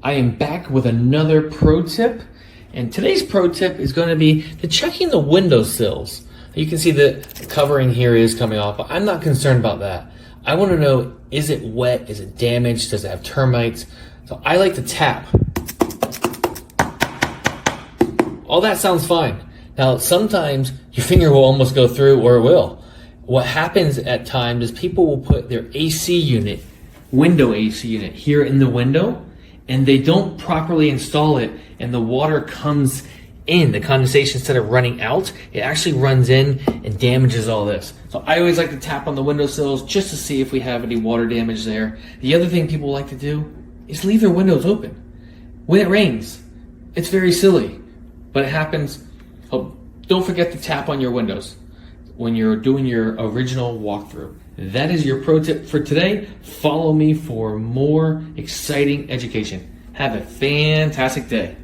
I am back with another pro tip, and today's pro tip is going to be to checking the window sills. You can see the covering here is coming off, but I'm not concerned about that. I want to know, is it wet? Is it damaged? Does it have termites? So I like to tap. All that sounds fine. Now, sometimes your finger will almost go through, or it will. What happens at times is people will put their AC unit, window AC unit, here in the window, and they don't properly install it, and the water comes in. The condensation, instead of running out, it actually runs in and damages all this. So I always like to tap on the windowsills just to see if we have any water damage there. The other thing people like to do is leave their windows open when it rains. It's very silly, but it happens. Oh, don't forget to tap on your windows when you're doing your original walkthrough. That is your pro tip for today. Follow me for more exciting education. Have a fantastic day.